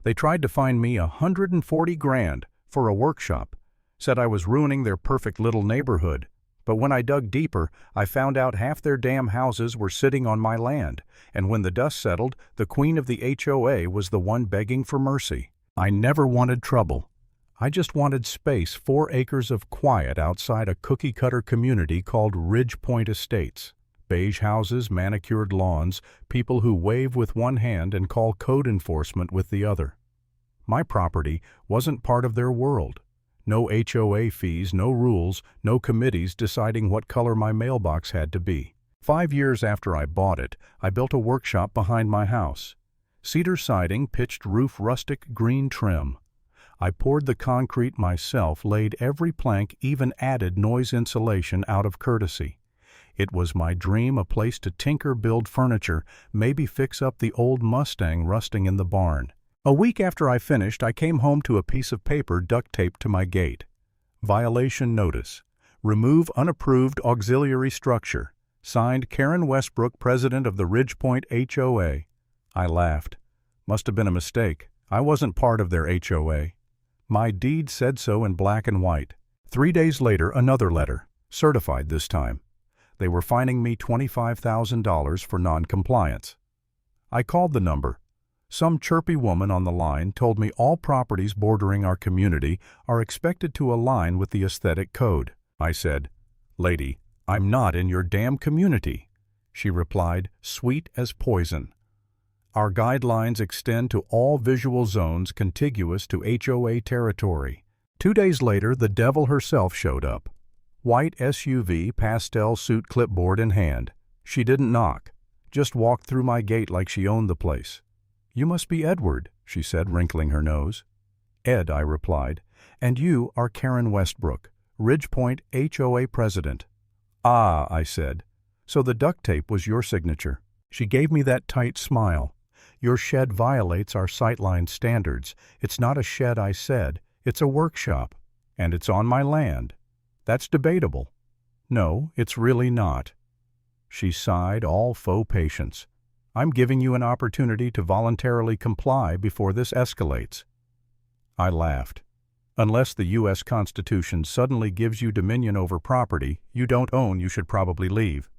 They tried to fine me $140,000 for a workshop, said I was ruining their perfect little neighborhood. But when I dug deeper, I found out half their damn houses were sitting on my land, and when the dust settled, the queen of the HOA was the one begging for mercy. I never wanted trouble. I just wanted space, 4 acres of quiet outside a cookie-cutter community called Ridge Point Estates. Beige houses, manicured lawns, people who wave with one hand and call code enforcement with the other. My property wasn't part of their world. No HOA fees, no rules, no committees deciding what color my mailbox had to be. 5 years after I bought it, I built a workshop behind my house. Cedar siding, pitched roof, rustic green trim. I poured the concrete myself, laid every plank, even added noise insulation out of courtesy. It was my dream, a place to tinker, build furniture, maybe fix up the old Mustang rusting in the barn. A week after I finished, I came home to a piece of paper duct taped to my gate. Violation notice. Remove unapproved auxiliary structure. Signed, Karen Westbrook, president of the Ridge Point HOA. I laughed. Must have been a mistake. I wasn't part of their HOA. My deed said so in black and white. 3 days later, another letter, certified this time. They were fining me $25,000 for non-compliance. I called the number. Some chirpy woman on the line told me all properties bordering our community are expected to align with the aesthetic code. I said, "Lady, I'm not in your damn community." She replied, sweet as poison. Our guidelines extend to all visual zones contiguous to HOA territory. 2 days later, the devil herself showed up. White SUV, pastel suit, clipboard in hand. She didn't knock, just walked through my gate like she owned the place. "You must be Edward," she said, wrinkling her nose. "Ed," I replied, "and you are Karen Westbrook, Ridge Point HOA president." "Ah," I said, "so the duct tape was your signature." She gave me that tight smile. "Your shed violates our sightline standards. It's not a shed," I said. "It's a workshop, and it's on my land." "That's debatable." "No, it's really not." She sighed, all faux patience. "I'm giving you an opportunity to voluntarily comply before this escalates." I laughed. "Unless the U.S. Constitution suddenly gives you dominion over property you don't own, you should probably leave."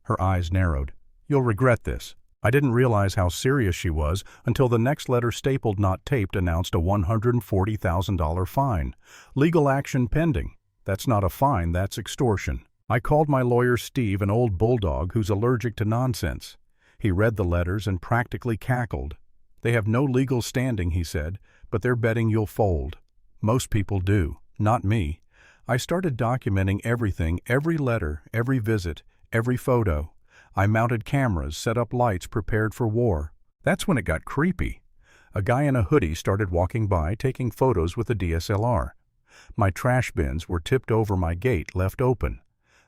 Her eyes narrowed. "You'll regret this." I didn't realize how serious she was until the next letter, stapled not taped, announced a $140,000 fine. "Legal action pending." That's not a fine, that's extortion. I called my lawyer Steve, an old bulldog who's allergic to nonsense. He read the letters and practically cackled. "They have no legal standing," he said, "but they're betting you'll fold." "Most people do, not me." I started documenting everything, every letter, every visit, every photo. I mounted cameras, set up lights, prepared for war. That's when it got creepy. A guy in a hoodie started walking by, taking photos with a DSLR. My trash bins were tipped over my gate, left open.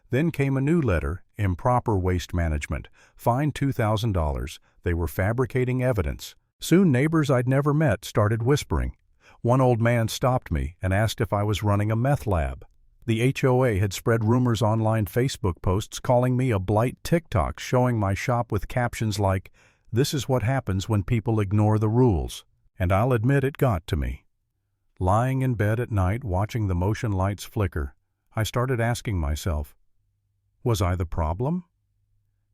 Then came a new letter, improper waste management, fine $2,000. They were fabricating evidence. Soon neighbors I'd never met started whispering. One old man stopped me and asked if I was running a meth lab. The HOA had spread rumors, online Facebook posts calling me a blight, TikToks showing my shop with captions like, "This is what happens when people ignore the rules." And I'll admit it got to me. Lying in bed at night watching the motion lights flicker, I started asking myself, was I the problem?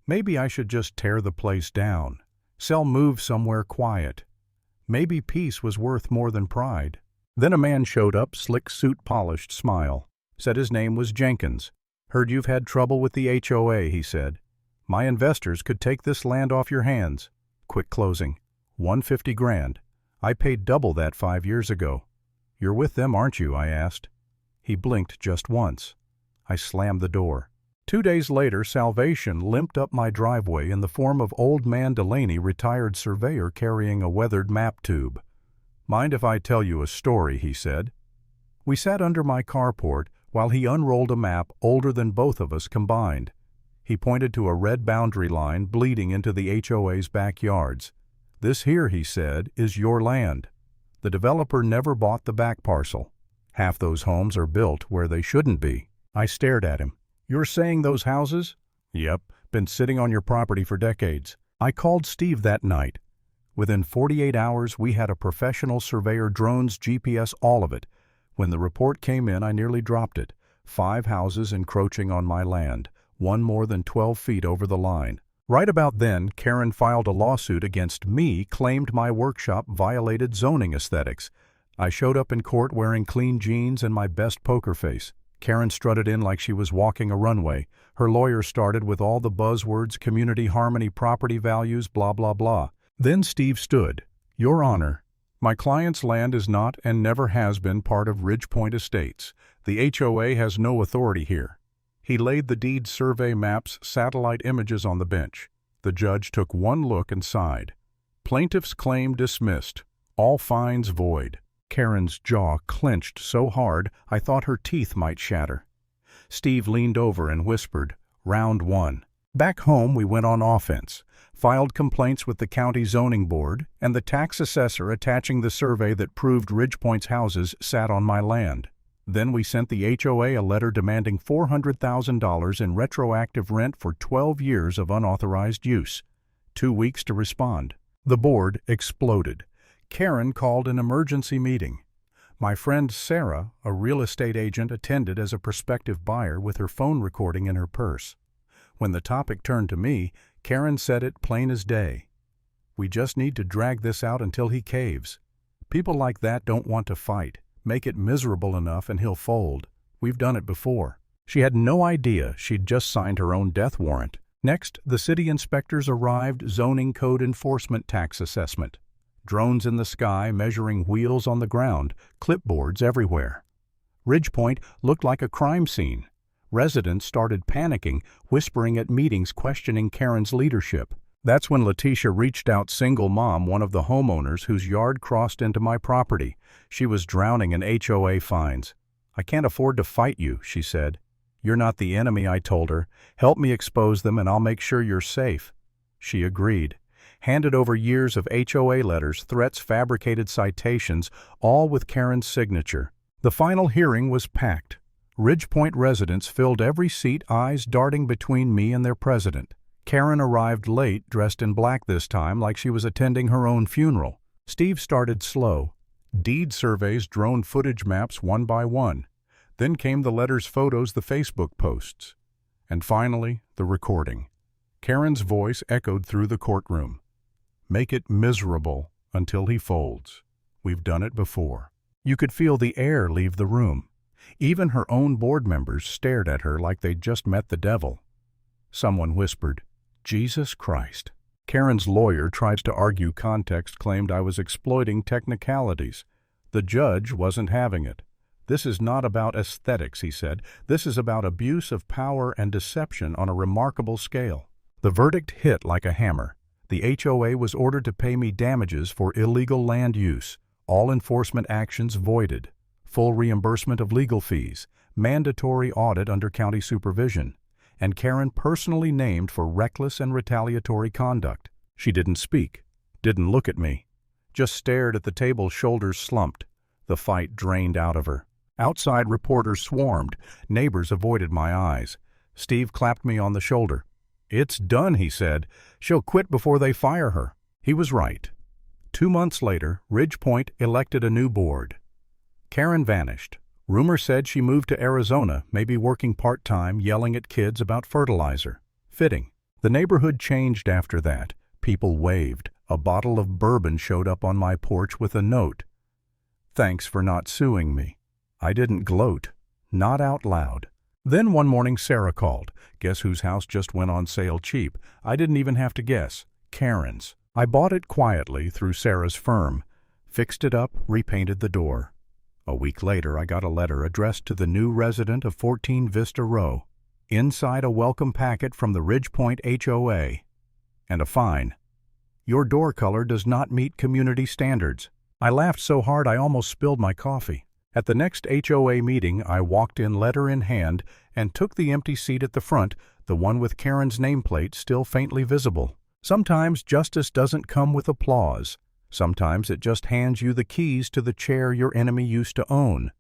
Maybe I should just tear the place down, move somewhere quiet. Maybe peace was worth more than pride. Then a man showed up, slick suit, polished smile. Said his name was Jenkins. "Heard you've had trouble with the HOA," he said. "My investors could take this land off your hands." Quick closing. $150,000. I paid double that 5 years ago. "You're with them, aren't you?" I asked. He blinked just once. I slammed the door. 2 days later, salvation limped up my driveway in the form of Old Man Delaney, retired surveyor carrying a weathered map tube. "Mind if I tell you a story?" he said. We sat under my carport while he unrolled a map older than both of us combined. He pointed to a red boundary line bleeding into the HOA's backyards. "This here," he said, "is your land. The developer never bought the back parcel. Half those homes are built where they shouldn't be." I stared at him. "You're saying those houses?" "Yep, been sitting on your property for decades." I called Steve that night. Within 48 hours, we had a professional surveyor drones GPS all of it. When the report came in, I nearly dropped it. 5 houses encroaching on my land, one more than 12 feet over the line. Right about then, Karen filed a lawsuit against me, claimed my workshop violated zoning aesthetics. I showed up in court wearing clean jeans and my best poker face. Karen strutted in like she was walking a runway. Her lawyer started with all the buzzwords, community harmony, property values, blah, blah, blah. Then Steve stood. "Your Honor, my client's land is not and never has been part of Ridgepoint Estates. The HOA has no authority here." He laid the deed survey maps, satellite images on the bench. The judge took one look and sighed. "Plaintiff's claim dismissed. All fines void." Karen's jaw clenched so hard I thought her teeth might shatter. Steve leaned over and whispered, "Round 1. Back home we went on offense, filed complaints with the county zoning board and the tax assessor attaching the survey that proved Ridgepoint's houses sat on my land. Then we sent the HOA a letter demanding $400,000 in retroactive rent for 12 years of unauthorized use. 2 weeks to respond. The board exploded. Karen called an emergency meeting. My friend Sarah, a real estate agent, attended as a prospective buyer with her phone recording in her purse. When the topic turned to me, Karen said it plain as day. "We just need to drag this out until he caves. People like that don't want to fight. Make it miserable enough and he'll fold. We've done it before." She had no idea she'd just signed her own death warrant. Next, the city inspectors arrived, zoning code enforcement, tax assessment. Drones in the sky measuring wheels on the ground, clipboards everywhere. Ridgepoint looked like a crime scene. Residents started panicking, whispering at meetings questioning Karen's leadership. That's when Letitia reached out, single mom, one of the homeowners whose yard crossed into my property. She was drowning in HOA fines. "I can't afford to fight you," she said. "You're not the enemy," I told her. "Help me expose them and I'll make sure you're safe." She agreed. Handed over years of HOA letters, threats, fabricated citations, all with Karen's signature. The final hearing was packed. Ridgepoint residents filled every seat, eyes darting between me and their president. Karen arrived late, dressed in black this time, like she was attending her own funeral. Steve started slow. Deed surveys, drone footage maps, one by one. Then came the letters, photos, the Facebook posts. And finally, the recording. Karen's voice echoed through the courtroom. "Make it miserable until he folds. We've done it before." You could feel the air leave the room. Even her own board members stared at her like they'd just met the devil. Someone whispered, "Jesus Christ." Karen's lawyer tried to argue context, claimed I was exploiting technicalities. The judge wasn't having it. "This is not about aesthetics," he said. "This is about abuse of power and deception on a remarkable scale." The verdict hit like a hammer. The HOA was ordered to pay me damages for illegal land use, all enforcement actions voided, full reimbursement of legal fees, mandatory audit under county supervision, and Karen personally named for reckless and retaliatory conduct. She didn't speak, didn't look at me, just stared at the table, shoulders slumped. The fight drained out of her. Outside reporters swarmed. Neighbors avoided my eyes. Steve clapped me on the shoulder. "It's done," he said. "She'll quit before they fire her." He was right. 2 months later, Ridgepoint elected a new board. Karen vanished. Rumor said she moved to Arizona, maybe working part-time, yelling at kids about fertilizer. Fitting. The neighborhood changed after that. People waved. A bottle of bourbon showed up on my porch with a note. "Thanks for not suing me." I didn't gloat. Not out loud. Then one morning Sarah called. Guess whose house just went on sale cheap? I didn't even have to guess. Karen's. I bought it quietly through Sarah's firm. Fixed it up, repainted the door. A week later I got a letter addressed to the new resident of 14 Vista Row. Inside, a welcome packet from the Ridgepoint HOA. And a fine. "Your door color does not meet community standards." I laughed so hard I almost spilled my coffee. At the next HOA meeting, I walked in letter in hand and took the empty seat at the front, the one with Karen's nameplate still faintly visible. Sometimes justice doesn't come with applause. Sometimes it just hands you the keys to the chair your enemy used to own.